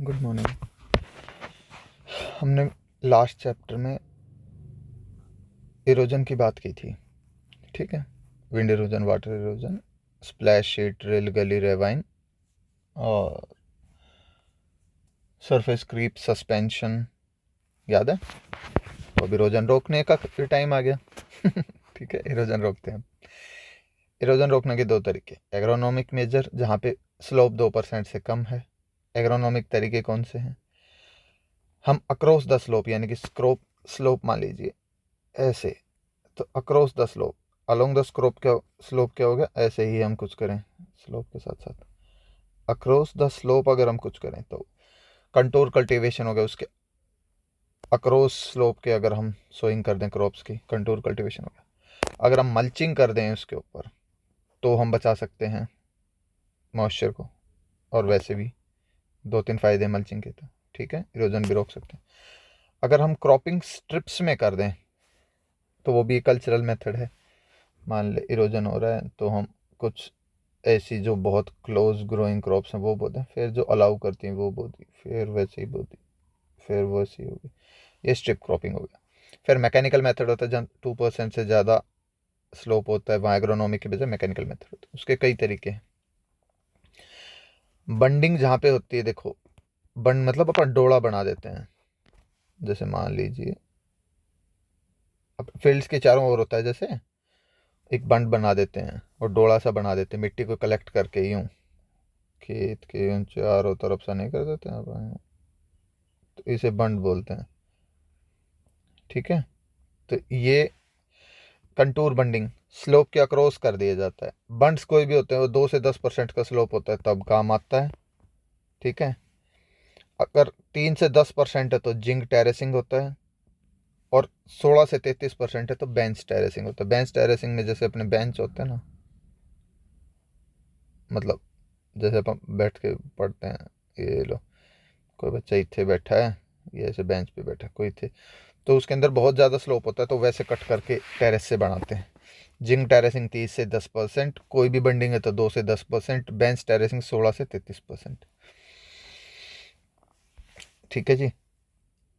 Good morning. हमने last chapter में erosion की बात की थी, ठीक है। Wind erosion, water erosion, splash sheet, rail, गली, रेवाइन और सरफेस क्रीप, सस्पेंशन, याद है। तो अब इरोजन रोकने का टाइम आ गया। ठीक है, इरोजन रोकते हैं। इरोजन रोकने के दो तरीके, एग्रोनॉमिक मेजर जहाँ पे स्लोप 2% से कम है। एग्रोनॉमिक तरीके कौन से हैं? हम अक्रॉस द स्लोप यानी कि स्लोप मान लीजिए ऐसे, तो across the slope, along the slope क्या हो गया, ऐसे ही हम कुछ करें स्लोप के साथ साथ अक्रॉस द स्लोप अगर हम कुछ करें तो कंटूर कल्टीवेशन हो गया। उसके अक्रॉस स्लोप के अगर हम सोइंग कर दें क्रॉप्स की, कंटूर कल्टीवेशन हो गया। अगर हम मल्चिंग कर दें उसके ऊपर तो हम बचा सकते हैं मॉइस्चर को, और वैसे भी 2-3 फायदे मल्चिंग के, तो ठीक है, इरोजन भी रोक सकते हैं। अगर हम क्रॉपिंग स्ट्रिप्स में कर दें तो वो भी कल्चरल मेथड है। मान ले इरोजन हो रहा है तो हम कुछ ऐसी जो बहुत क्लोज ग्रोइंग क्रॉप्स हैं वो बो दें, फिर जो अलाउ करती हैं वो बो दी, फिर वैसे ही बो दी, फिर वैसे ही होगी। ये स्ट्रिप क्रॉपिंग हो गया। फिर मैकेनिकल मेथड होता है जहाँ 2% से ज़्यादा स्लोप होता है, वहाँ एग्रोनॉमिक के बजाय मैकेनिकल मेथड होता है। उसके कई तरीके हैं। बंडिंग जहाँ पे होती है, देखो बंड मतलब अपन डोड़ा बना देते हैं। जैसे मान लीजिए अब फील्ड्स के चारों ओर होता है, जैसे एक बंड बना देते हैं और डोड़ा सा बना देते हैं मिट्टी को कलेक्ट करके, यूं खेत के उन चारों तरफ से नहीं कर देते हैं अपन, तो इसे बंड बोलते हैं, ठीक है। तो ये कंटूर बंडिंग स्लोप के अक्रॉस कर दिया जाता है। बंड्स कोई भी होते हैं वो 2 से 10% का स्लोप होता है तब काम आता है, ठीक है। अगर 3 से 10% है तो जिंक टेरेसिंग होता है, और 16 से 33% है तो बेंच टेरेसिंग होता है। बेंच टेरेसिंग में जैसे अपने बेंच होते हैं ना, मतलब जैसे अपन बैठ के पढ़ते हैं, ये लो कोई बच्चा इतने बैठा है, ये ऐसे बेंच पे बैठा है कोई थे, तो उसके अंदर बहुत ज़्यादा स्लोप होता है तो वैसे कट करके टेरेस से बनाते हैं। जिंक टेरेसिंग 30 से 10%, कोई भी बंडिंग है तो 2 से 10%, बेंच टेरेसिंग 16 से 33%, ठीक है जी।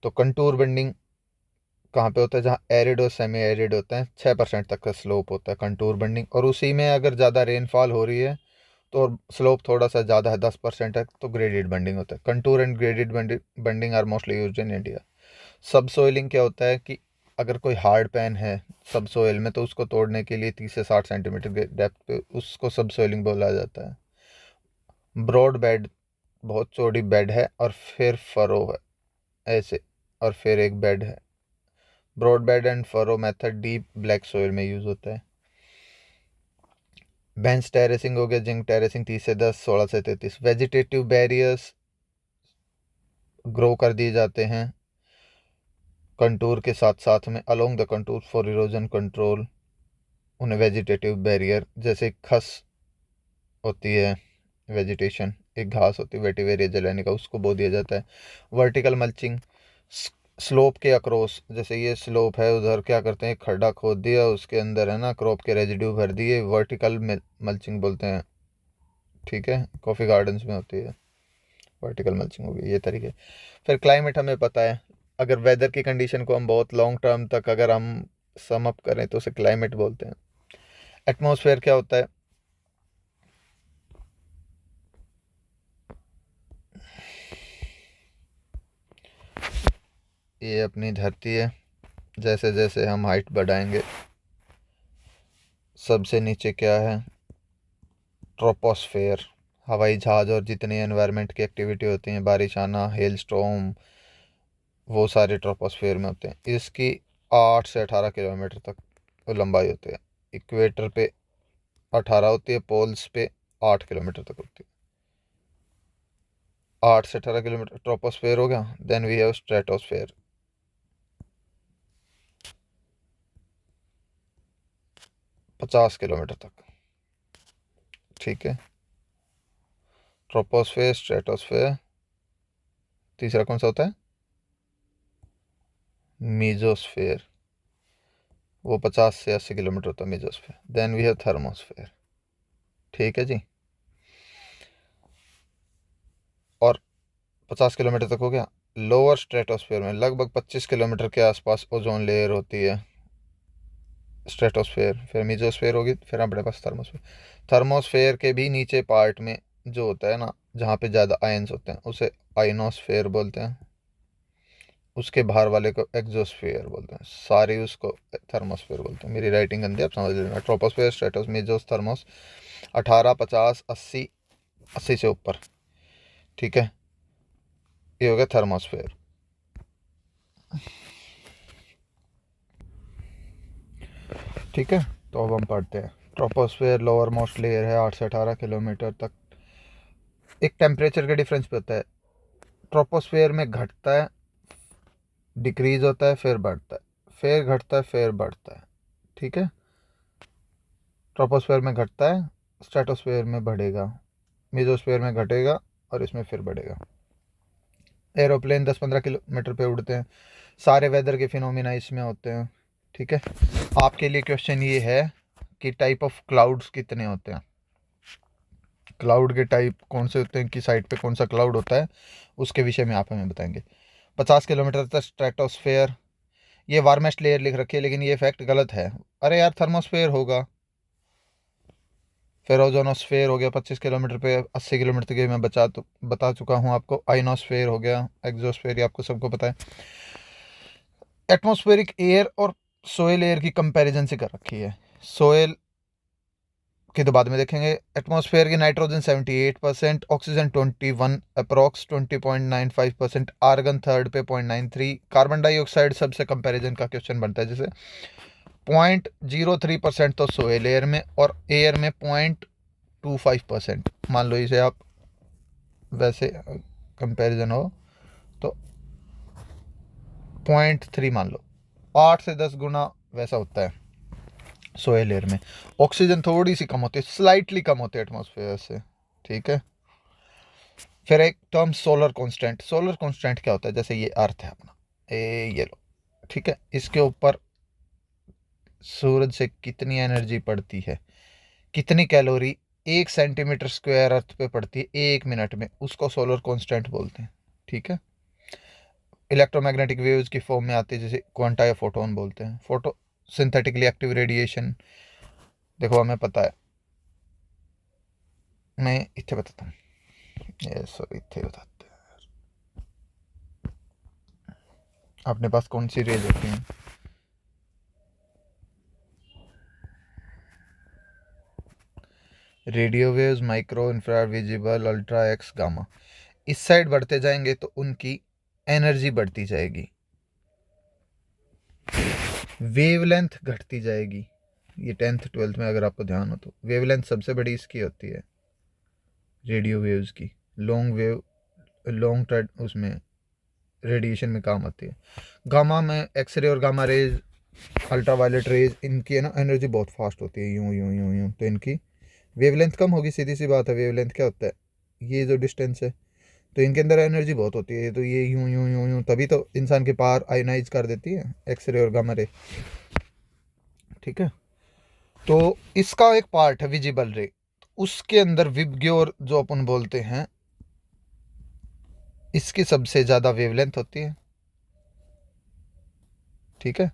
तो कंटूर बंडिंग कहाँ पे होता है? जहाँ एरिड और सेमी एरिड होते हैं, 6% तक का स्लोप होता है कंटूर बंडिंग, और उसी में अगर ज़्यादा रेनफॉल हो रही है तो स्लोप थोड़ा सा ज़्यादा है, 10% है, तो ग्रेडेड बंडिंग होता है। Contour and graded bunding are mostly used in India. Subsoiling क्या होता है कि अगर कोई हार्ड पैन है सब सोइल में तो उसको तोड़ने के लिए 30 से 60 सेंटीमीटर के डेप्थ पे उसको सब सोइलिंग बोला जाता है। ब्रॉड बेड, बहुत चौड़ी बेड है और फिर फरो है ऐसे, और फिर एक बेड है। Broad bed and furrow method deep black soil में यूज होता है। बेंच टेरेसिंग हो गया, जिंक टेरेसिंग 30 से 10, 16 से 33। वेजिटेटिव बैरियर्स ग्रो कर दिए जाते हैं कंटूर के साथ साथ में, along the contour for erosion control. उन्हें वेजिटेटिव बैरियर, जैसे खस होती है, वेजिटेशन एक घास होती है वेटिवेरिया जलाने का, उसको बो दिया जाता है। वर्टिकल मल्चिंग स्लोप के अक्रॉस, जैसे ये स्लोप है उधर क्या करते हैं, खड्डा खोद दिया, उसके अंदर है ना क्रॉप के रेजिड्यू भर दिए, वर्टिकल मल्चिंग बोलते हैं, ठीक है। कॉफ़ी गार्डन्स में होती है वर्टिकल मल्चिंग, होगी ये तरीके। फिर क्लाइमेट हमें पता है, अगर वेदर की कंडीशन को हम बहुत लॉन्ग टर्म तक अगर हम सम अप करें तो उसे क्लाइमेट बोलते हैं। एटमॉस्फेयर क्या होता है? ये अपनी धरती है, जैसे जैसे हम हाइट बढ़ाएंगे, सबसे नीचे क्या है? ट्रोपोस्फेयर, हवाई जहाज और जितनी एनवायरनमेंट की एक्टिविटी होती हैं, बारिश आना, हेल स्टॉर्म, वो सारे ट्रोपोस्फेयर में होते हैं। इसकी 8 से 18 किलोमीटर तक लंबाई होती है। इक्वेटर पे 18 होती है, पोल्स पे 8 किलोमीटर तक होती है। 8 से 18 किलोमीटर ट्रोपोस्फेयर हो गया। Then we have stratosphere, 50 kilometre तक, ठीक है। ट्रोपोस्फेयर, स्ट्रेटोस्फेयर, तीसरा कौन सा होता है? मीजोस्फेयर, वो 50 से 80 किलोमीटर होता है mesosphere. Then we have thermosphere, ठीक है जी। और 50 किलोमीटर तक हो गया। लोअर स्ट्रेटोस्फेयर में लगभग 25 किलोमीटर के आसपास ओजोन लेयर होती है। स्ट्रेटोस्फेयर, फिर मीजोस्फेयर होगी, फिर अपने पास थर्मोस्फेयर। थर्मोस्फेयर के भी नीचे पार्ट में जो होता है ना, जहाँ पे ज़्यादा आयंस होते हैं, उसे आइनोस्फेयर बोलते हैं। उसके बाहर वाले को एक्सोस्फेयर बोलते हैं, सारे उसको थर्मोस्फेयर बोलते हैं। मेरी राइटिंग गंदी, आप समझ लेना। Troposphere, स्ट्रेटोस, मेजोस, thermos. 18, 50, 80, 80 से ऊपर, ठीक है, ये हो गया थर्मोस्फेयर। ठीक है, तो अब हम पढ़ते हैं। ट्रोपोस्फेयर लोअर मोस्ट लेयर है, 8 से 18 किलोमीटर तक। एक टेम्परेचर के डिफरेंस पे होता है। ट्रोपोस्फेयर में घटता है, डिक्रीज होता है, फिर बढ़ता है, फिर घटता है, फिर बढ़ता है। ठीक है, ट्रोपोस्फेयर में घटता है, स्ट्रेटोस्फेयर में बढ़ेगा, मेसोस्फेयर में घटेगा, और इसमें फिर बढ़ेगा। एरोप्लेन 10-15 किलोमीटर पे उड़ते हैं। सारे वेदर के फिनोमिना इसमें होते हैं। ठीक है, आपके लिए क्वेश्चन ये है कि टाइप ऑफ क्लाउड्स कितने होते हैं, क्लाउड के टाइप कौन से होते हैं, कि साइड पे कौन सा क्लाउड होता है, उसके विषय में आप हमें बताएंगे। 50 किलोमीटर तक स्ट्रेटोस्फेयर, ये वार्मेस्ट लेयर लिख रखी है, लेकिन ये फैक्ट गलत है। अरे यार, थर्मोस्फेयर होगा। फिर ओजोनोस्फेयर हो गया 25 किलोमीटर पे, 80 किलोमीटर के मैं बता चुका हूँ आपको। आइनोस्फेयर हो गया, एक्सोस्फेयर, ये आपको सबको पता है। एटमॉस्फेरिक एयर और सोयल एयर की कंपैरिजन से कर रखी है। सोयल की तो बाद में देखेंगे। एटमॉस्फेयर की nitrogen 78%, oxygen 21, approx 20.95%, argon third पे 0.93, कार्बन डाइऑक्साइड सबसे कंपैरिजन का क्वेश्चन बनता है, जैसे 0.03% तो सोयल एयर में, और एयर में 0.25%। मान लो इसे आप वैसे कंपैरिजन हो तो 0.3 मान लो, 8 से 10 गुना वैसा होता है सोयल एयर में। ऑक्सीजन थोड़ी सी कम होती है, स्लाइटली कम होती है एटमॉस्फेयर से। ठीक है, फिर एक term solar constant. Solar constant क्या होता है, जैसे ये अर्थ है अपना, ये लो, ठीक है, इसके ऊपर सूरज से कितनी एनर्जी पड़ती है, कितनी कैलोरी 1 सेंटीमीटर स्क्वायर अर्थ पे पड़ती है 1 मिनट में, उसको सोलर कांस्टेंट बोलते हैं। ठीक है, इलेक्ट्रोमैग्नेटिक वेव्स की फॉर्म में आती है, जैसे क्वांटा या फोटोन बोलते हैं। फोटो सिंथेटिकली एक्टिव रेडिएशन, देखो हमें पता है, मैं इतने बताता हूँ, ये सॉरी इतने बताते हैं। अपने पास कौन सी रेज होती हैं, radio waves, micro, infrared, visible, ultra, x, gamma. इस साइड बढ़ते जाएंगे तो उनकी एनर्जी बढ़ती जाएगी, वेवलेंथ घटती जाएगी। ये 10th 12th में अगर आपको ध्यान हो तो वेवलेंथ सबसे बड़ी इसकी होती है, रेडियो वेव्स की। लॉन्ग वेव, लॉन्ग उसमें रेडिएशन में काम आती है। गामा में एक्सरे और gamma rays, ultraviolet rays, इनकी है ना एनर्जी बहुत फास्ट होती है, यूं यूं यूं यूं, तो इनकी वेवलेंथ कम होगी, सीधी सी बात है। वेवलेंथ क्या होता है, ये जो डिस्टेंस है, तो इनके अंदर एनर्जी बहुत होती है, तो ये यूं यूं यूं यूं, तभी तो इंसान के पार आयोनाइज कर देती है एक्सरे और गामा रे। ठीक है, तो इसका एक पार्ट है विजिबल रे, उसके अंदर विबग्योर जो अपन बोलते हैं, इसकी सबसे ज़्यादा वेवलेंथ होती है। ठीक है,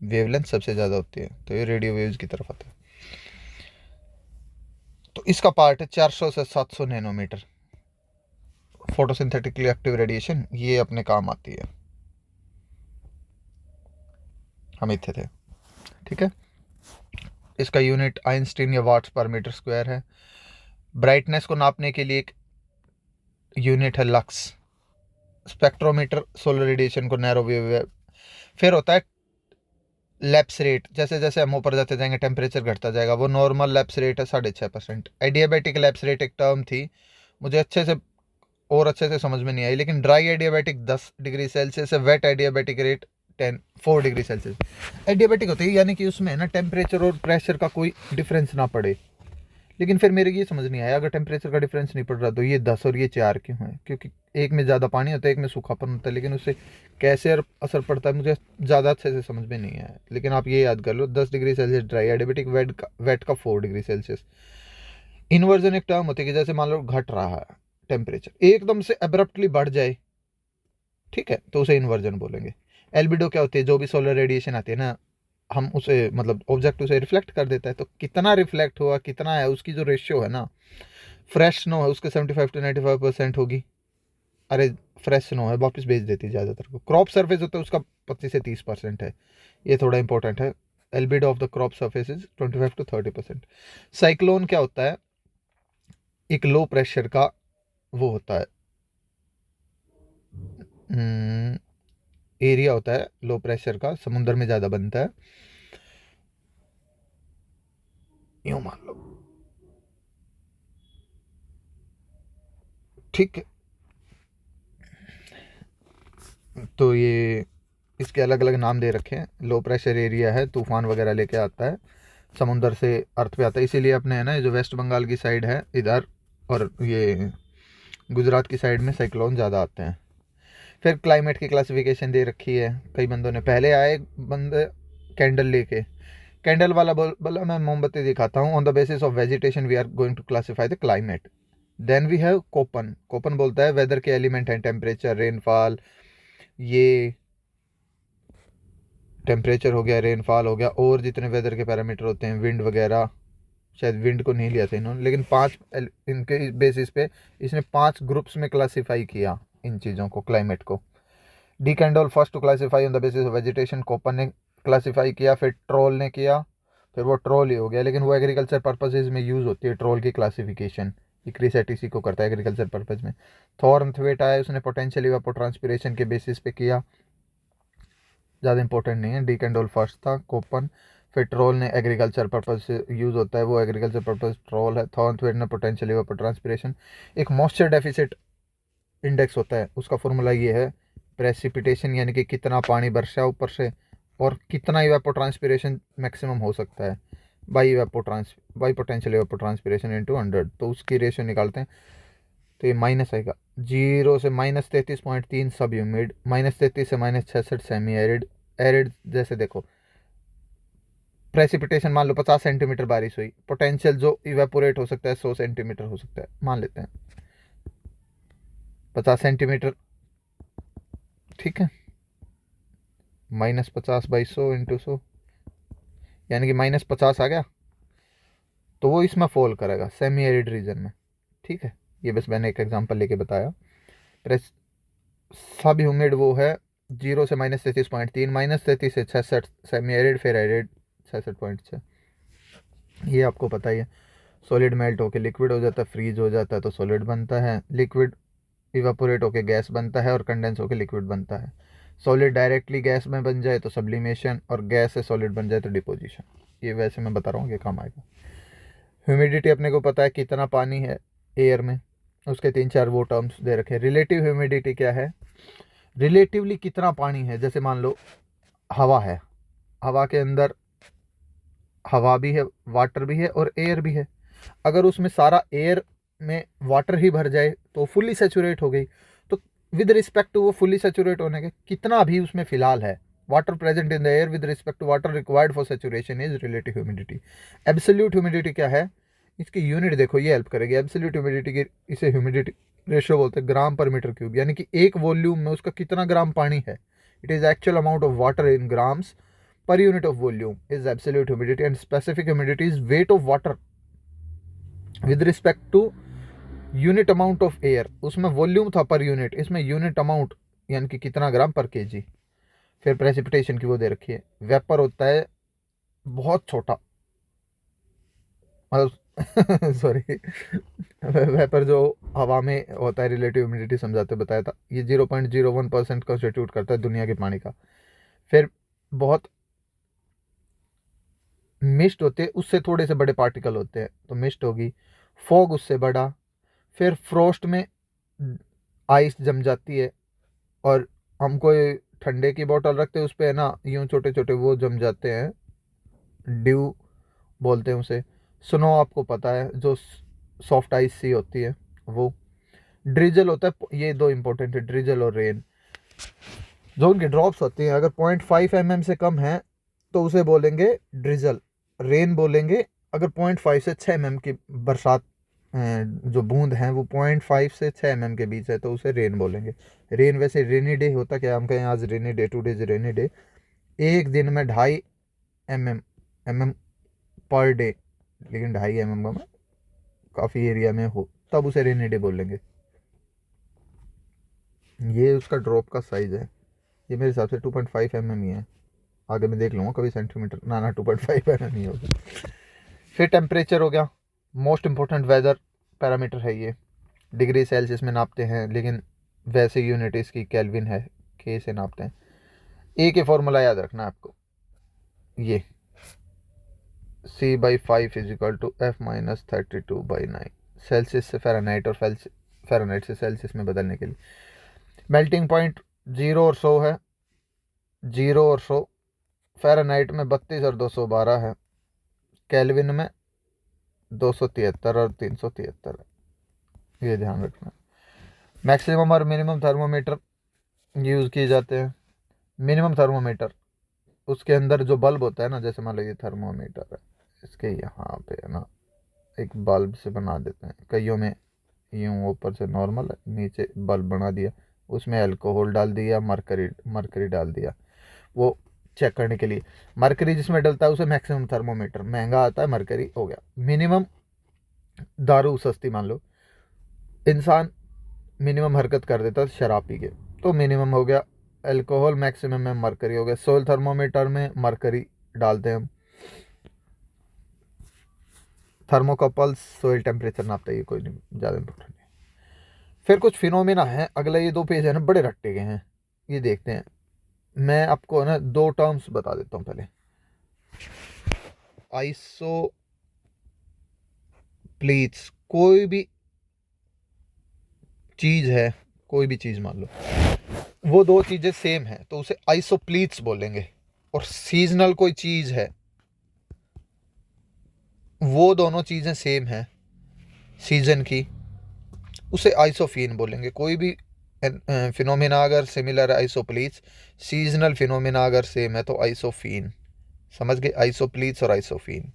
वेवलेंथ सबसे ज़्यादा होती है, तो ये रेडियो वेव्स की तरफ आता है। तो इसका पार्ट है 400 से 700 नैनोमीटर। फोटोसिंथेटिकली एक्टिव रेडिएशन, ये अपने काम आती है, हम इतने थे। ठीक है, इसका यूनिट आइंस्टीन या वाट्स पर मीटर स्क्वायर है। ब्राइटनेस को नापने के लिए एक यूनिट है लक्स। स्पेक्ट्रोमीटर सोलर रेडिएशन को नैरो वेव। फिर होता है लैप्स रेट, जैसे जैसे हम ऊपर जाते जाएंगे टेम्परेचर घटता जाएगा। वो नॉर्मल लैप्स रेट है 6.5%। एडियाबैटिक लैप्स रेट एक टर्म थी, मुझे अच्छे से समझ में नहीं आई, लेकिन ड्राई एडियाबैटिक 10 डिग्री सेल्सियस है, wet adiabatic rate 4 degree Celsius. Adiabatic होती है यानी कि उसमें ना टेम्परेचर और प्रेशर का कोई डिफरेंस ना पड़े। लेकिन फिर मेरे ये समझ नहीं आया, अगर टेम्परेचर का डिफरेंस नहीं पड़ रहा तो ये 10 और ये 4 क्यों है, क्योंकि एक में ज़्यादा पानी होता है, एक में सूखापन होता है, लेकिन उससे कैसे असर पड़ता है मुझे ज़्यादा अच्छे से समझ में नहीं आया। लेकिन आप ये याद कर लो, 10 degree Celsius dry adiabatic, wet का 4 डिग्री सेल्सियस। इन्वर्जन एक टर्म होती है कि जैसे मान लो घट रहा है, टेम्परेचर एकदम से अब्रप्टली बढ़ जाए, ठीक है, तो उसे इन्वर्जन बोलेंगे। एल्बिडो क्या होती है, जो भी सोलर रेडिएशन आती है ना, हम उसे मतलब ऑब्जेक्ट उसे रिफ्लेक्ट कर देता है, तो कितना रिफ्लेक्ट हुआ कितना है उसकी जो रेशियो है ना, फ्रेश स्नो है उसके 75 to 95% होगी। अरे फ्रेश स्नो है वापस भेज देती है ज़्यादातर को। क्रॉप सरफेस होता है उसका 25 से 30% है, ये थोड़ा इंपॉर्टेंट है। Albedo of the crop surface is 25 to 30%। Cyclone क्या होता है, एक लो प्रेशर का वो होता है, एरिया होता है लो प्रेशर का, समुद्र में ज़्यादा बनता है, यूं मान लो, ठीक है। तो ये इसके अलग अलग नाम दे रखे हैं। लो प्रेशर एरिया है, तूफान वगैरह लेके आता है, समुंदर से अर्थ पे आता है, इसीलिए अपने है ना जो वेस्ट बंगाल की साइड है इधर और ये गुजरात की साइड में साइक्लोन ज़्यादा आते हैं। फिर क्लाइमेट की क्लासिफिकेशन दे रखी है। कई बंदों ने पहले आए बंदे कैंडल लेके, कैंडल वाला बोला मैं मोमबत्ती दिखाता हूँ, on the basis of vegetation we are going to classify the climate. Then we have Koppen, Koppen बोलता है वेदर के एलिमेंट हैं, टेम्परेचर, रेनफॉल, ये टेम्परेचर हो गया, रेनफॉल हो गया, और जितने वेदर के पैरामीटर होते हैं, विंड वगैरह, शायद विंड को नहीं लिया था इन्होंने, लेकिन इनके बेसिस पे इसने 5 ग्रुप्स में क्लासीफाई किया इन चीज़ों को, क्लाइमेट को। De Candolle first to classify on the basis of vegetation, Koppen ने क्लासीफाई किया, फिर ट्रोल ने किया, फिर वो ट्रोल ही हो गया, लेकिन वो एग्रीकल्चर पर्पजेज में यूज़ होती है ट्रोल की क्लासिफिकेशन, क्रिसेट इसी को करता है एग्रीकल्चर पर्पज में। थॉर्नथवेट आया, उसने पोटेंशियल इवापोट्रांसपिरेशन के बेसिस पे किया, ज़्यादा इंपॉर्टेंट नहीं है। डी कैंडोल फर्स्ट था, कोपन, फिर ट्रोल ने एग्रीकल्चर पर्पज से यूज़ होता है, वो एग्रीकल्चर पर्पज ट्रोल है। थॉर्नथवेट ने पोटेंशियल इवापोट्रांसपिरेशन। एक मॉइस्चर डेफिसिट इंडेक्स होता है, उसका फॉर्मूला ये है, प्रेसिपिटेशन यानी कि कितना पानी बरसा ऊपर से और कितना इवेपोट्रांसपिरेशन मैक्सिमम हो सकता है बाई पोटेंशियल इवेपोट्रांसपिरेशन इनटू 100, तो उसकी रेशियो निकालते हैं, तो ये माइनस आएगा। 0 से -33.3 सब ह्यूमिड, -33 से -66 सेमी एरिड। एरिड जैसे देखो, प्रेसिपिटेशन मान लो 50 सेंटीमीटर बारिश हुई, पोटेंशियल जो इवेपोरेट हो सकता है 100 सेंटीमीटर हो सकता है, मान लेते हैं 50 सेंटीमीटर, ठीक है, -50/100 × 100 यानी कि -50 आ गया, तो वो इसमें फॉल करेगा सेमी एरिड रीजन में, ठीक है। ये बस मैंने एक एग्जांपल लेके बताया। प्रेस सब ह्यूमिड वो है 0 से -33.3, -33 से 66 सेमी एरिड, फिर एरिड 66.6। ये आपको पता ही है। सॉलिड मेल्ट होके लिक्विड हो जाता है, फ्रीज हो जाता है तो सॉलिड बनता है, लिक्विड इवापोरेट होके गैस बनता है और कंडेंस होके लिक्विड बनता है। सॉलिड डायरेक्टली गैस में बन जाए तो सब्लिमेशन, और गैस से सॉलिड बन जाए तो डिपोजिशन। ये वैसे मैं बता रहा हूँ कि काम आएगा। ह्यूमिडिटी अपने को पता है कितना पानी है एयर में, उसके 3-4 वो टर्म्स दे रखे हैं। रिलेटिव ह्यूमिडिटी क्या है, रिलेटिवली कितना पानी है, जैसे मान लो हवा है, हवा के अंदर हवा भी है, वाटर भी है और एयर भी है। अगर उसमें सारा एयर में वाटर ही भर जाए तो फुल्ली सेचुरेट हो गई, तो विद रिस्पेक्ट टू वो फुल्ली सेचुरेट होने के कितना भी उसमें फिलहाल है water present in the air with respect to water required for saturation is relative humidity. Absolute humidity क्या है, इसकी यूनिट देखो, ये हेल्प करेगी। एब्सोल्यूट ह्यूमिडिटी की इसे ह्यूमिडिटी रेशियो बोलते हैं, ग्राम पर मीटर क्यूब, यानी कि एक वॉल्यूम में उसका कितना ग्राम पानी है। It is actual amount of water in grams per unit of volume is absolute humidity, and specific humidity is weight of water with respect to unit amount of air। उसमें volume था per unit, इसमें unit amount यानी कि कितना ग्राम पर KG. फिर precipitation की वो दे रखी है, वेपर होता है बहुत छोटा, मतलब सॉरी वेपर जो हवा में होता है, रिलेटिव ह्यूमिडिटी समझाते बताया था, ये 0.01% कॉन्स्टिट्यूट करता है दुनिया के पानी का। फिर बहुत मिस्ट होते हैं, उससे थोड़े से बड़े पार्टिकल होते हैं तो मिस्ट होगी। फॉग उससे बड़ा। फिर फ्रोस्ट में आइस जम जाती है, और हम कोई ठंडे की बोतल रखते हैं उस पर है ना, यूँ छोटे छोटे वो जम जाते हैं, ड्यू बोलते हैं उसे। स्नो आपको पता है जो सॉफ्ट आइस सी होती है वो। ड्रिजल होता है, ये दो इंपॉर्टेंट है, ड्रिजल और रेन। जो उनकी ड्रॉप्स होती हैं अगर 0.5 mm से कम है तो उसे बोलेंगे ड्रिजल। रेन बोलेंगे अगर 0.5 से 6 mm की बरसात जो बूंद हैं वो 0.5 से 6 mm के बीच है तो उसे रेन बोलेंगे। रेन वैसे रेनी डे होता क्या, हम कहें आज rainy day, two days rainy day, एक दिन में 2.5 mm पर डे, लेकिन 2.5 mm में काफ़ी एरिया में हो तब उसे रेनी डे बोलेंगे। ये उसका ड्रॉप का साइज़ है, ये मेरे हिसाब से 2.5 mm ही है, आगे मैं देख लूँगा कभी सेंटीमीटर, ना 2.5 mm ही होगा। फिर टेम्परेचर हो गया, मोस्ट इम्पोर्टेंट वेदर पैरामीटर है ये, डिग्री सेल्सियस में नापते हैं लेकिन वैसे यूनिट इसकी केल्विन है, के से नापते हैं। ए के फॉर्मूला याद रखना है आपको, ये C/5 equal to F-32/9, Celsius से फ़ारेनहाइट और फ़ारेनहाइट से सेल्सियस में बदलने के लिए। मेल्टिंग पॉइंट 0 और 100 है, 0 और 100, फ़ारेनहाइट में 32 और 212 है, केल्विन में 273 और 373 है, ये ध्यान रखना। मैक्सिमम और मिनिमम थर्मोमीटर यूज़ किए जाते हैं। मिनिमम थर्मोमीटर, उसके अंदर जो बल्ब होता है ना, जैसे मान लो ये थर्मोमीटर है, इसके यहाँ पे है ना एक बल्ब से बना देते हैं, कईयों में यूँ ऊपर से नॉर्मल है, नीचे बल्ब बना दिया, उसमें अल्कोहल डाल दिया, मरकरी डाल दिया, वो चेक करने के लिए। मरकरी जिसमें डलता है उसे मैक्सिमम थर्मोमीटर, महंगा आता है, मरकरी हो गया। मिनिमम दारू सस्ती, मान लो इंसान मिनिमम हरकत कर देता है शराब पी के, तो मिनिमम हो गया अल्कोहल, मैक्सिमम में मरकरी हो गया। सोल थर्मोमीटर में मरकरी डालते हैं हम। थर्मोकपल्स सोइल टेम्परेचर नापता है, ये कोई नहीं ज़्यादा इंपॉर्टेंट नहीं। फिर कुछ फिनोमिना है, अगला ये 2 पेज है ना बड़े रट्टे के हैं, ये देखते हैं। मैं आपको ना 2 टर्म्स बता देता हूँ पहले। आइसोप्लीट्स, कोई भी चीज़ है, कोई भी चीज़ मान लो, वो 2 चीज़ें सेम है तो उसे आइसोप्लीट्स बोलेंगे। और सीजनल कोई चीज़ है, वो दोनों चीज़ें सेम हैं सीजन की, उसे आइसोफीन बोलेंगे। कोई भी फिनोमिना अगर सिमिलर है आइसोप्लीट्स, सीजनल फिनोमिना अगर सेम है तो आइसोफीन, समझ गए, आइसोप्लीट्स और आइसोफीन।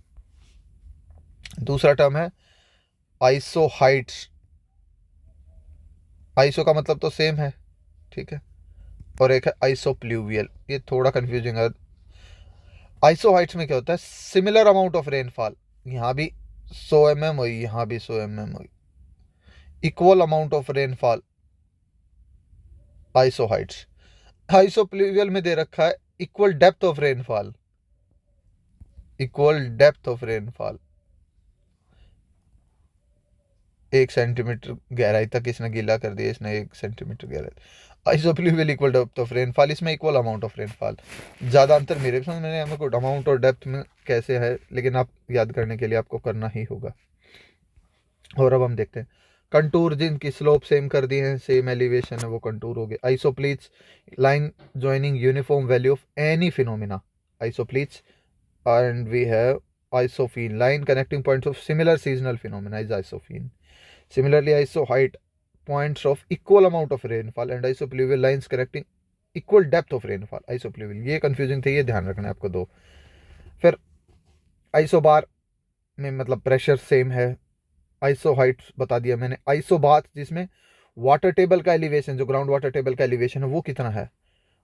दूसरा टर्म है आइसोहाइट्स, आइसो का मतलब तो सेम है, ठीक है, और एक है आइसोप्लूवियल, ये थोड़ा कंफ्यूजिंग है। आइसोहाइट्स में क्या होता है, सिमिलर अमाउंट ऑफ रेनफॉल, यहाँ भी 100 mm हुई, यहाँ भी 100 mm हुई, इक्वल अमाउंट ऑफ रेनफॉल, आइसोहाइट्स। आइसोप्लूवियल में दे रखा है equal depth of rainfall, equal depth of rainfall, 1 centimetre गहराई तक इसने गीला कर दिया, इसने 1 सेंटीमीटर गहराई। आइसोप्लूवियल इक्वल डेप्थ ऑफ रेनफॉल, इसमें इक्वल अमाउंट ऑफ रेनफॉल। ज़्यादा अंतर मेरे समझ में नहीं, हमें कोई अमाउंट और डेप्थ में कैसे है, लेकिन आप याद करने के लिए आपको करना ही होगा। और अब हम देखते हैं कंटूर, जिनकी स्लोप सेम कर दी है, सेम एलिवेशन है, वो कंटूर हो गए। Isopleths, line joining uniform value of any phenomena, isopleths. And we have isophene, line connecting points of similar seasonal phenomena is isophene. Similarly, isoheight, points of equal amount of rainfall, and isopluvial lines connecting equal depth of rainfall, isopluvial। ये confusing थे, ये ध्यान रखना है आपको 2। फिर isobar में मतलब प्रेशर सेम है, आइसोहाइट बता दिया मैंने। आइसोबाथ, जिसमें वाटर टेबल का एलिवेशन, जो ग्राउंड वाटर टेबल का एलिवेशन है वो कितना है,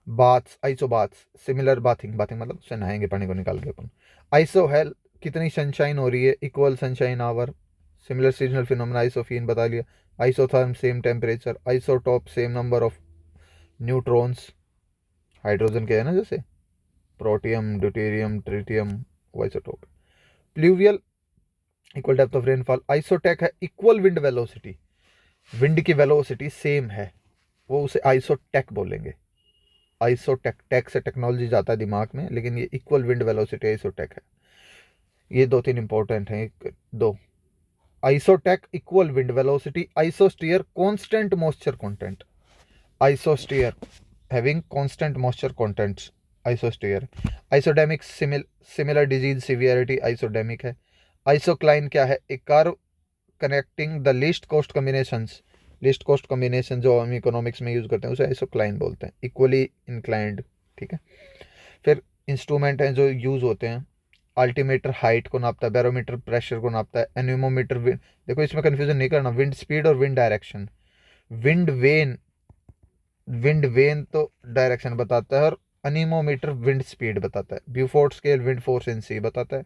बाथ्स, आइसोबाथ्स, सिमिलर बाथिंग, बाथिंग मतलब उससे नहाएंगे पानी को निकाल के अपन। आइसोहेल, कितनी सनशाइन हो रही है, equal sunshine hour, similar seasonal phenomena, isophene बता लिया। Isotherm, same temperature. Isotope, same number of neutrons, hydrogen के है ना, जैसे प्रोटियम, ड्यूटेरियम, ट्रिटियम, वो isotope. Pluvial, equal depth of rainfall. Isotach है इक्वल विंड वेलोसिटी, विंड की वेलोसिटी सेम है, वो उसे आइसोटेक बोलेंगे। आइसोटेक, टेक से टेक्नोलॉजी जाता है दिमाग में, लेकिन ये इक्वल विंड वेलोसिटी आइसोटेक है। ये 2-3 इंपॉर्टेंट हैं, 2 isotach, equal wind velocity. Isostere, constant moisture content, isostere having constant moisture contents, isostere. Isodemic, similar disease severity, isodemic है। आइसोक्लाइन क्या है, a curve connecting the least cost combinations, least cost combination जो हम economics में use करते हैं उसे आइसोक्लाइन बोलते हैं, इक्वली इंक्लाइंड, ठीक है। फिर इंस्ट्रूमेंट हैं जो यूज होते हैं, अल्टीमीटर हाइट को नापता है, बैरोमीटर प्रेशर को नापता है, एनीमोमीटर देखो इसमें कंफ्यूजन नहीं करना, विंड स्पीड और विंड डायरेक्शन। विंड वेन तो डायरेक्शन बताता है और अनीमोमीटर विंड स्पीड बताता है। Beaufort scale wind force in sea बताता है।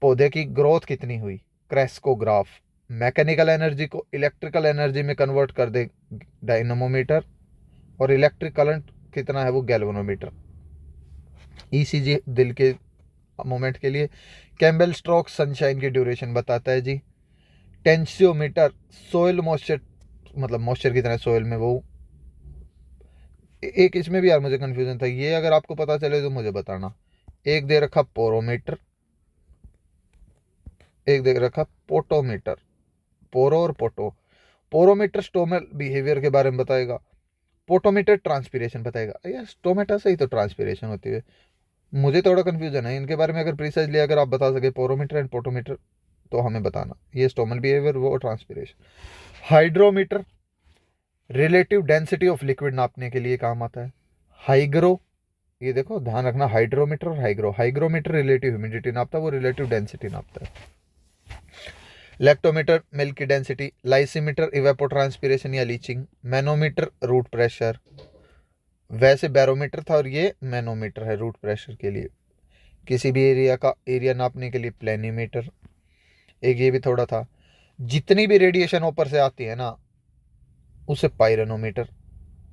पौधे की ग्रोथ कितनी हुई, क्रेस्कोग्राफ। मैकेनिकल एनर्जी को इलेक्ट्रिकल एनर्जी में कन्वर्ट कर दे, डायनमोमीटर। और इलेक्ट्रिक करंट कितना है वो गैल्वेनोमीटर। ईसीजी दिल के मोमेंट के लिए। कैम्बल स्ट्रोक सनशाइन की ड्यूरेशन बताता है जी। टेंसियोमीटर सोइल मॉइस्चर, मतलब मॉइस्चर कितना है सोइल में वो। एक इसमें भी यार मुझे कंफ्यूजन था, ये अगर आपको पता चले तो मुझे बताना। एक दे रखा पोरोमीटर, एक दे रखा पोटोमीटर। पोरो और पोटो। पोरोमीटर स्टोमल बिहेवियर के बारे में बताएगा, पोटोमीटर ट्रांसपीरेशन बताएगा। यार स्टोमेटा से ही तो ट्रांसपीरेशन होती है। मुझे थोड़ा कंफ्यूजन है इनके बारे में, अगर प्रिसाइजली अगर आप बता सके पोरोमीटर एंड पोटोमीटर तो हमें बताना। ये स्टोमल बिहेवियर, वो transpiration. Hydrometer relative density of liquid नापने के लिए काम आता है। हाइग्रो, ये देखो ध्यान रखना, हाइड्रोमीटर और हाइग्रो। हाइग्रोमीटर रिलेटिव ह्यूमिडिटी नापता है, वो रिलेटिव डेंसिटी नापता है। लैक्टोमीटर मिल्क की डेंसिटी। लाइसीमीटर इवेपोट्रांसपीरेशन या लीचिंग। Manometer root pressure. वैसे बैरोमीटर था और ये मैनोमीटर है रूट प्रेशर के लिए। किसी भी एरिया का एरिया नापने के लिए प्लेनीमीटर। एक ये भी थोड़ा था, जितनी भी रेडिएशन ऊपर से आती है ना उसे पायरोनोमीटर।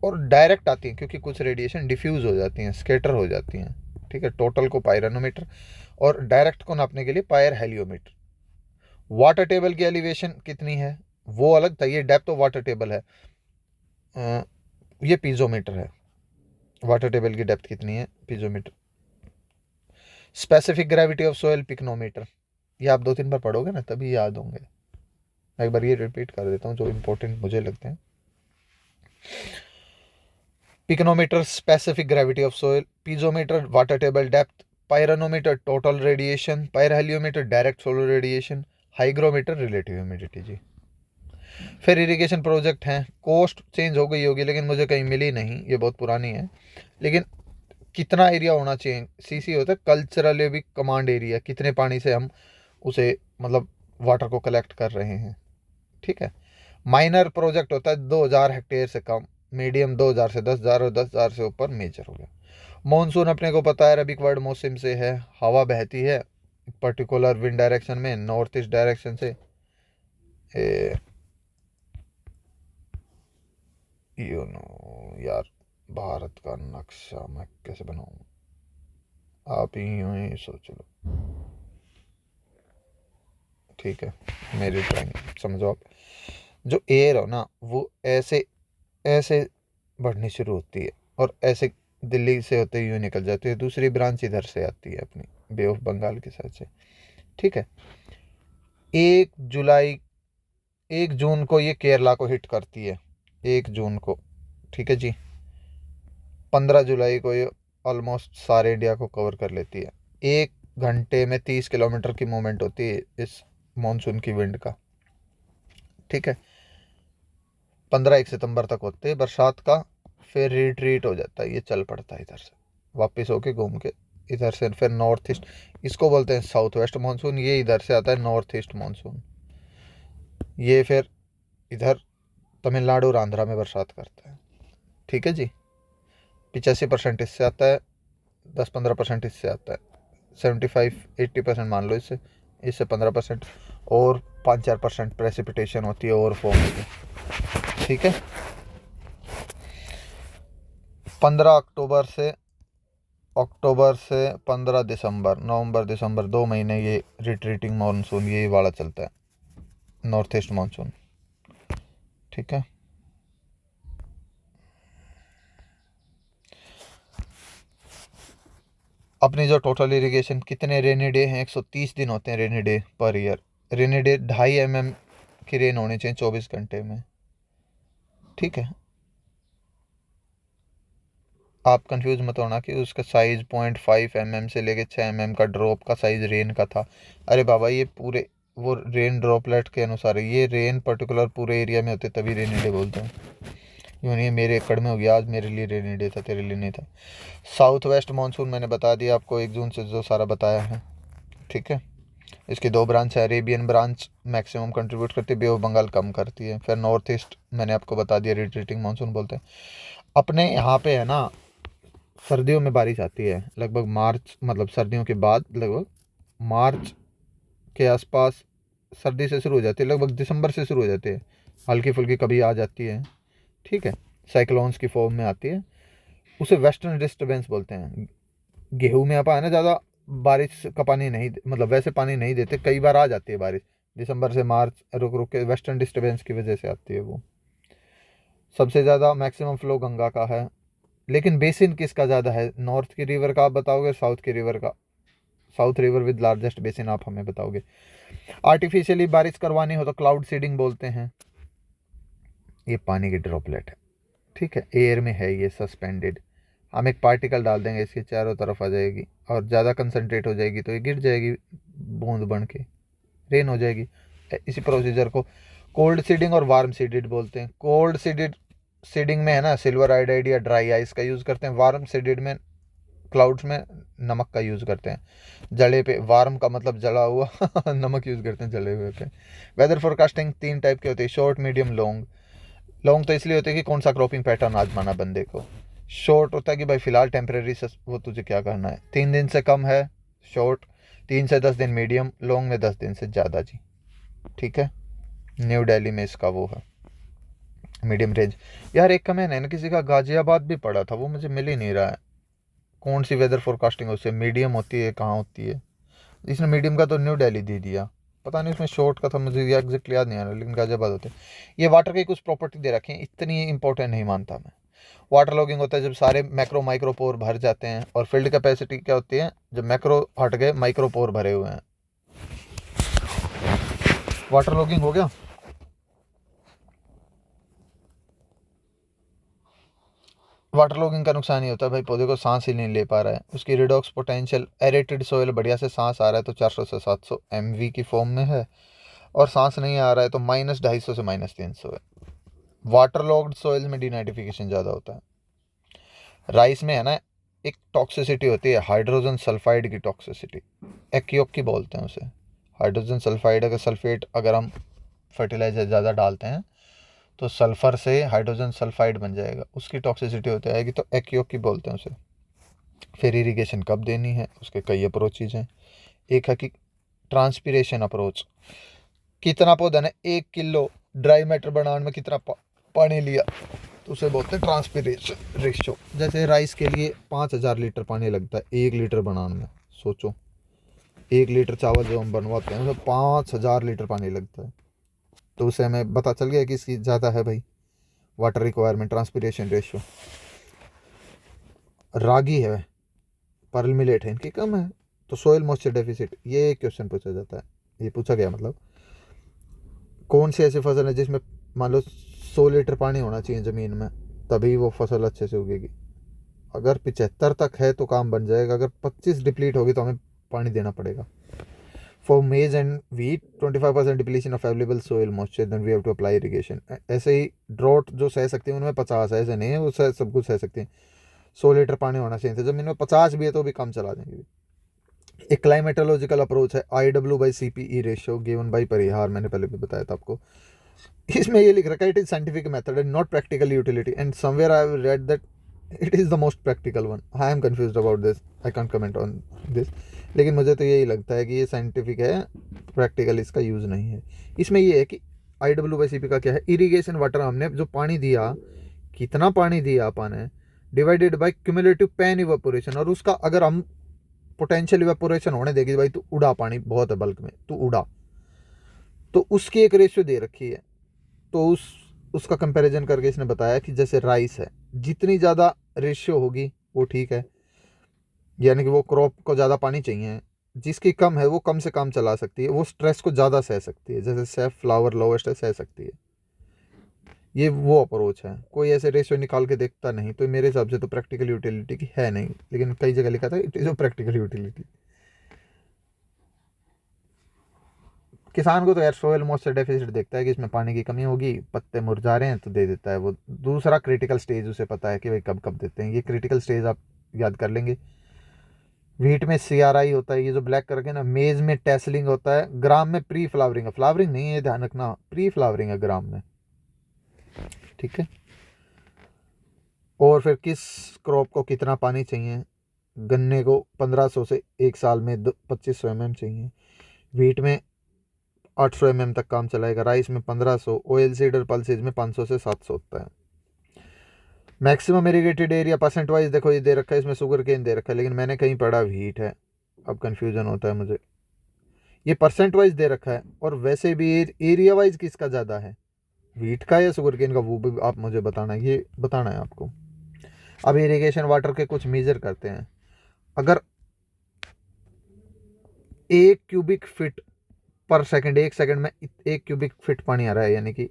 और डायरेक्ट आती है क्योंकि कुछ रेडिएशन डिफ्यूज हो जाती हैं, स्कैटर हो जाती हैं, ठीक है, टोटल को पायरोनोमीटर। और डायरेक्ट को नापने के लिए पायर हेलियोमीटर। वाटर टेबल की एलिवेशन कितनी है वो अलग था, ये डेप्थ ऑफ वाटर टेबल है, ये पीजोमीटर है। वाटर टेबल की डेप्थ कितनी है, piezometer. Specific gravity of soil, pycnometer. ये आप 2-3 बार पढ़ोगे ना तभी याद होंगे। मैं एक बार ये रिपीट कर देता हूँ जो इंपॉर्टेंट मुझे लगते हैं। Pycnometer specific gravity of soil, piezometer water table depth, pyranometer total radiation, pyrheliometer direct solar radiation, hygrometer relative humidity जी। फिर इरिगेशन प्रोजेक्ट हैं, कोस्ट चेंज हो गई होगी लेकिन मुझे कहीं मिली नहीं, ये बहुत पुरानी है। लेकिन कितना एरिया होना चाहिए, सीसी होता है कल्चरल भी कमांड एरिया, कितने पानी से हम उसे मतलब वाटर को कलेक्ट कर रहे हैं, ठीक है। माइनर प्रोजेक्ट होता है 2000 हेक्टेयर से कम, मीडियम 2000 से 10,000 और 10,000 से ऊपर मेजर हो गया। मॉनसून अपने को पता है अरबिक वर्ड मौसम से है, हवा बहती है पर्टिकुलर विंड डायरेक्शन में, नॉर्थ ईस्ट डायरेक्शन से। यू नो यार, भारत का नक्शा मैं कैसे बनाऊं, आप ही यूं ही सोच लो, ठीक है, मेरी ड्राइंग समझो आप। जो एयर हो ना वो ऐसे ऐसे बढ़नी शुरू होती है और ऐसे दिल्ली से होते हुए निकल जाती है, दूसरी ब्रांच इधर से आती है अपनी बे ऑफ बंगाल के साइड से, ठीक है। 1 जुलाई 1 जून को ये केरला को हिट करती है, 1 जून को, ठीक है जी। 15 जुलाई को ये ऑलमोस्ट सारे इंडिया को कवर कर लेती है। 1 घंटे में 30 किलोमीटर की मूवमेंट होती है इस मानसून की विंड का, ठीक है। 15 1 सितंबर तक होते हैं बरसात का, फिर रिट्रीट हो जाता है, ये चल पड़ता है इधर से वापस होके घूम के इधर से। फिर नॉर्थ ईस्ट, इसको बोलते हैं साउथ वेस्ट मानसून, ये इधर से आता है नॉर्थ ईस्ट मानसून। ये फिर इधर तमिलनाडु और आंध्रा में बरसात करता है, ठीक है जी। 85% इससे आता है, 10-15% इससे आता है, 75-80% मान लो इससे, इससे 15%, और 5-4% प्रेसिपिटेशन होती है और फॉर्म होती है, ठीक है। 15 अक्टूबर से 15 दिसंबर, नवंबर दिसंबर 2 महीने ये रिट्रीटिंग मानसून ये वाला चलता है, नॉर्थ ईस्ट मानसून, ठीक है। अपनी जो टोटल इरिगेशन, कितने रेनी डे हैं, 130 दिन होते हैं rainy day per year. Rainy day 2.5 mm की रेन होनी चाहिए 24 घंटे में, ठीक है। आप कंफ्यूज मत होना कि उसका साइज 0.5 mm से लेके 6 mm का ड्रॉप का साइज रेन का था। अरे बाबा ये पूरे वो रेन ड्रॉपलेट के अनुसार है, ये रेन पर्टिकुलर पूरे एरिया में होते तभी रेनी डे बोलते हैं। यूँ नहीं मेरे एकड़ में हो गया आज, मेरे लिए रेनी डे था तेरे लिए नहीं था। साउथ वेस्ट मानसून मैंने बता दिया आपको 1 जून से जो सारा बताया है, ठीक है। इसकी 2 ब्रांच है, अरेबियन ब्रांच मैक्सिमम कंट्रीब्यूट करती है, बे ऑफ बंगाल कम करती है। फिर नॉर्थ ईस्ट मैंने आपको बता दिया, रिट्रीटिंग मानसून बोलते हैं। अपने यहाँ पे है ना, सर्दियों में बारिश आती है लगभग मार्च, मतलब सर्दियों के बाद लगभग मार्च के आसपास सर्दी से शुरू हो जाती है, लगभग दिसंबर से शुरू हो जाती है, हल्की फुल्की कभी आ जाती है, ठीक है, साइक्लोन्स की फॉर्म में आती है। उसे वेस्टर्न डिस्टर्बेंस बोलते हैं। गेहूं में आपा है ना, ज़्यादा बारिश का पानी नहीं, मतलब वैसे पानी नहीं देते, कई बार आ जाती है बारिश, दिसंबर से मार्च रुक रुक के वेस्टर्न डिस्टर्बेंस की वजह से आती है वो। सबसे ज़्यादा मैक्सिमम फ्लो गंगा का है, लेकिन बेसिन किसका ज़्यादा है, नॉर्थ की रिवर का आप बताओगे, साउथ की रिवर का? South river with largest basin आप हमें बताओगे। आर्टिफिशियली बारिश करवानी हो तो क्लाउड सीडिंग बोलते हैं। ये पानी की ड्रॉपलेट है, ठीक है, एयर में है ये सस्पेंडेड, हम एक पार्टिकल डाल देंगे, इसके चारों तरफ आ जाएगी और ज़्यादा कंसनट्रेट हो जाएगी तो ये गिर जाएगी, बूंद बन के रेन हो जाएगी। इसी प्रोसीजर को कोल्ड सीडिंग और वार्म सीडेड बोलते हैं। कोल्ड सीडेड सीडिंग में है ना सिल्वर आयोडाइड या ड्राई आइस का यूज़ करते हैं, वार्म सीडेड में क्लाउड्स में नमक का यूज़ करते हैं, जले पे, वार्म का मतलब जला हुआ नमक यूज़ करते हैं जले हुए पे। वेदर फोरकास्टिंग 3 टाइप की होती है, शॉर्ट, मीडियम, लॉन्ग। लॉन्ग तो इसलिए होती है कि कौन सा क्रॉपिंग पैटर्न आजमाना बंदे को। शॉर्ट होता है कि भाई फिलहाल टेम्प्रेरी वो तुझे क्या करना है, 3 दिन से कम है शॉर्ट, 3 से 10 दिन मीडियम, लॉन्ग में 10 दिन से ज़्यादा जी, ठीक है। न्यू दिल्ली में इसका वो है मीडियम रेंज। यार एक का मैंने ना किसी का गाजियाबाद भी पढ़ा था, वो मुझे मिल ही नहीं रहा है, कौन सी वेदर फोरकास्टिंग उससे मीडियम होती है, कहाँ होती है? इसने मीडियम का तो न्यू दिल्ली दे दिया, पता नहीं उसमें शॉर्ट का था, मुझे एग्जैक्टली याद नहीं आ रहा, लेकिन गाजियाबाद होते हैं। ये वाटर की कुछ प्रॉपर्टी दे रखी है, इतनी इंपॉर्टेंट नहीं मानता मैं। वाटर लॉगिंग होता है जब सारे मैक्रो माइक्रोपोर भर जाते हैं, और फील्ड कैपेसिटी क्या होती है, जब मैक्रो हट गए माइक्रोपोर भरे हुए हैं। वाटर लॉगिंग हो गया। वाटर लॉगिंग का नुकसान ये होता है भाई, पौधे को सांस ही नहीं ले पा रहा है, उसकी रिडॉक्स पोटेंशियल, एरेटेड सोयल बढ़िया से सांस आ रहा है तो 400 से 700 MV की फॉर्म में है, और सांस नहीं आ रहा है तो -250 से -300 है। वाटर लॉग्ड सोइल में डिनाइट्रिफिकेशन ज़्यादा होता है। राइस में है ना एक टॉक्सिसिटी होती है, हाइड्रोजन सल्फाइड की टॉक्सिसिटी, एक्योक की बोलते हैं उसे। हाइड्रोजन सल्फाइड अगर सल्फेट अगर हम फर्टिलाइजर ज़्यादा डालते हैं तो सल्फ़र से हाइड्रोजन सल्फाइड बन जाएगा, उसकी टॉक्सिसिटी होती आएगी तो एक्योक की बोलते हैं उसे। फिर इरिगेशन कब देनी है, उसके कई अप्रोचेज हैं। एक है कि ट्रांसपीरेशन अप्रोच, कितना पौधा ने 1 किलो ड्राई मैटर बनाने में कितना पानी लिया, तो उसे बोलते हैं ट्रांसपीरेशन रेशियो। जैसे राइस के लिए 5000 लीटर पानी लगता है 1 लीटर बनाने में, सोचो 1 लीटर चावल जो हम बनवाते हैं उसमें 5000 लीटर पानी लगता है, तो उसे हमें पता चल गया कि इसकी ज़्यादा है भाई वाटर रिक्वायरमेंट, ट्रांसपीरेशन रेशियो। रागी है, पर्ल मिलेट है, इनकी कम है, तो सोयल मॉइस्चर डेफिसिट, ये क्वेश्चन पूछा जाता है, ये पूछा गया मतलब कौन सी ऐसी फसल है जिसमें मान लो 100 लीटर पानी होना चाहिए ज़मीन में तभी वो फसल अच्छे से उगेगी। अगर 75 तक है तो काम बन जाएगा, अगर 25 डिप्लीट होगी तो हमें पानी देना पड़ेगा। For maize and wheat 25% depletion of available soil moisture, then we have to apply irrigation. ऐसे ही ड्रॉट जो सह सकती है उनमें 50 है, ऐसे नहीं है वो सब कुछ सह सकते हैं। 100 लीटर पानी होना चाहिए था, जमीन में 50 भी है तो भी काम चला देंगे। एक क्लाइमेटोलॉजिकल अप्रोच है IW/CPE रेशियो गिवन बाई परिहार, मैंने पहले भी बताया था आपको। इसमें ये लिख रखा है it is scientific method and not practical utility, and somewhere I have read that it is the most practical one. I am confuse about this, I can't comment on this, लेकिन मुझे तो यही लगता है कि ये साइंटिफिक है, practical इसका यूज़ नहीं है। इसमें ये है कि IW/CP का क्या है, इरीगेशन वाटर, हमने जो पानी दिया, कितना पानी दिया अपन ने, divided by cumulative pan evaporation, और उसका अगर हम पोटेंशियल इवेपोरेशन होने देगी, भाई तू उड़ा, पानी बहुत है बल्क में, तू उड़ा, तो उसकी एक रेशियो दे रखी है। तो उसका कंपैरिजन करके इसने बताया कि जैसे राइस है, जितनी ज़्यादा रेशियो होगी वो ठीक है, यानी कि वो क्रॉप को ज़्यादा पानी चाहिए, जिसकी कम है वो कम से कम चला सकती है, वो स्ट्रेस को ज़्यादा सह सकती है, जैसे सेफ फ्लावर लोवेस्ट है सह सकती है। ये वो अप्रोच है, कोई ऐसे रेशियो निकाल के देखता नहीं, तो मेरे हिसाब से तो प्रैक्टिकल यूटिलिटी की है नहीं, लेकिन कई जगह लिखा था it is a practical utility. किसान को तो यार सोयल मॉइस्चर डेफिसिट देखता है कि इसमें पानी की कमी होगी, पत्ते मुरझा रहे हैं तो दे देता है वो। दूसरा क्रिटिकल स्टेज उसे पता है कि भाई कब कब देते हैं, ये क्रिटिकल स्टेज आप याद कर लेंगे। व्हीट में CRI होता है, ये जो ब्लैक करके ना, मेज में टेसलिंग होता है, ग्राम में प्री फ्लावरिंग है, फ्लावरिंग नहीं है, ध्यान रखना, प्री फ्लावरिंग है ग्राम में, ठीक है। और फिर किस क्रॉप को कितना पानी चाहिए, गन्ने को 1500 से एक साल में 2500 mm चाहिए, व्हीट में 800 mm तक काम चलाएगा, राइस में 1500, ऑयल सीड और पल्सेज में 500 से 700 होता है। Maximum irrigated area percent wise देखो ये दे रखा है, इसमें शुगर केन दे रखा है, लेकिन मैंने कहीं पढ़ा व्हीट है, अब कन्फ्यूजन होता है मुझे। ये परसेंट वाइज दे रखा है, और वैसे भी एरिया वाइज किसका ज़्यादा है, व्हीट का या शुगर केन का, वो भी आप मुझे बताना है, ये बताना है आपको। अब इरिगेशन वाटर के कुछ मेजर करते हैं। अगर 1 क्यूबिक फीट पर सेकंड, 1 सेकंड में 1 क्यूबिक फीट पानी आ रहा है, यानी कि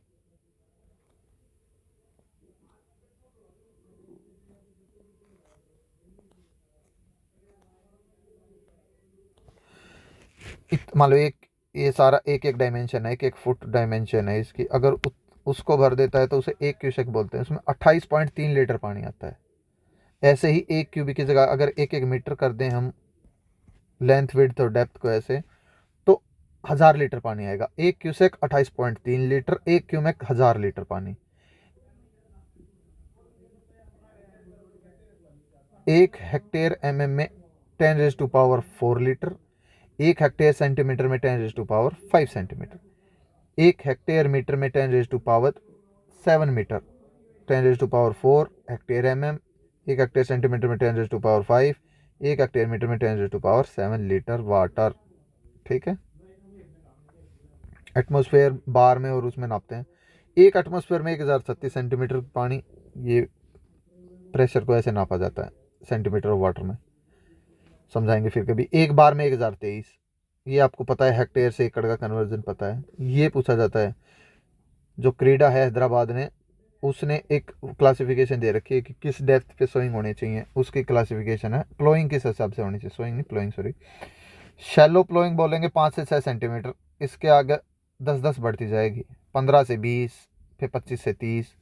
मान लो एक, ये सारा एक एक डायमेंशन है, एक एक फुट डायमेंशन है इसकी, अगर उसको भर देता है तो उसे 1 क्यूसेक बोलते हैं, उसमें 28.3 लीटर पानी आता है। ऐसे ही 1 क्यूबिक की जगह अगर 1 1 मीटर कर दें हम लेंथ विड्थ और डेप्थ को ऐसे, तो 1000 लीटर पानी आएगा। 1 क्यूसेक 28.3 लीटर, 1 क्यूमेक 1000 लीटर पानी। 1 हेक्टेयर MM में 10⁻⁴ लीटर, 1 हेक्टेयर सेंटीमीटर में 10⁻⁵ सेंटीमीटर, 1 हेक्टेयर मीटर में 10⁻7 metre, 10⁻⁴ hectare MM, 1 hectare centimetre में 10⁻⁵, 1 हेक्टेयर मीटर में 10⁻7 लीटर वाटर, ठीक है। एटमॉस्फेयर बार में और उसमें नापते हैं। एक एटमॉस्फेयर में 1036 सेंटीमीटर पानी, ये प्रेशर को ऐसे नापा जाता है सेंटीमीटर ऑफ वाटर में, समझाएंगे फिर कभी। एक बार में 1023, ये आपको पता है, हेक्टेयर से एकड़ का कन्वर्जन पता है। ये पूछा जाता है, जो क्रीडा है हैदराबाद ने, उसने एक क्लासिफिकेशन दे रखी है कि किस डेप्थ पे सोइंग होनी चाहिए, उसकी क्लासिफिकेशन है। प्लोइंग किस हिसाब से होनी चाहिए, सोइंग नहीं प्लोइंग, सॉरी। शैलो प्लोइंग बोलेंगे 5 से 6 सेंटीमीटर, इसके आगे 10-10 बढ़ती जाएगी, 15 से 20, फिर 25 से 30।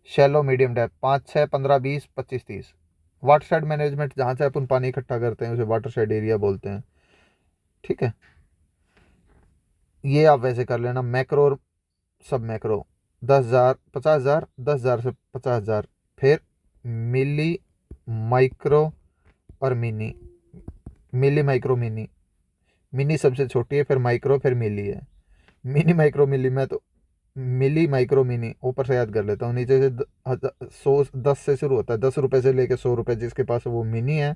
Shallow medium depth 5, 6, 15, 20, 25, 30। Water shade management, जहाँ से अपन पानी इकट्ठा करते हैं उसे वाटर शेड एरिया बोलते हैं, ठीक है। ये आप वैसे कर लेना, मैक्रो और सब मैक्रो, 10,000, 50,000, 10,000 से 50,000, फिर मिली, माइक्रो और मिनी। मिली, माइक्रो, मिनी। मिनी सबसे छोटी है, फिर माइक्रो, फिर मिली है। मिनी, माइक्रो, मिली में तो मिली, माइक्रो, मिनी ऊपर से याद कर लेता हूँ, नीचे से 10 से शुरू होता है, 10 रुपये से लेकर 100 रुपये जिसके पास वो मिनी है।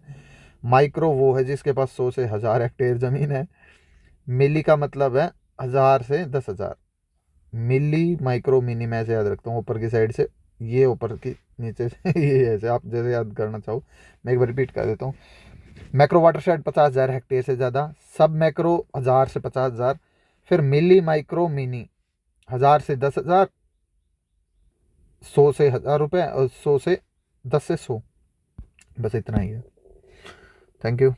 माइक्रो वो है जिसके पास 100 से 1000 हेक्टेयर ज़मीन है। मिली का मतलब है 1000 से 10,000। मिली, माइक्रो, मिनी मैं ऐसे याद रखता हूँ, ऊपर की साइड से ये, ऊपर की नीचे से ये, ऐसे आप जैसे याद करना चाहो। मैं एक बार रिपीट कर देता हूँ। मैक्रो वाटरशेड 50,000 हेक्टेयर से ज़्यादा, सब मैक्रो 1000 से 50,000, फिर मिली, माइक्रो, मिनी 1000 से 10,000, 100 से 1000 रुपये, और 100 से 10 से 100, बस इतना ही है। Thank you.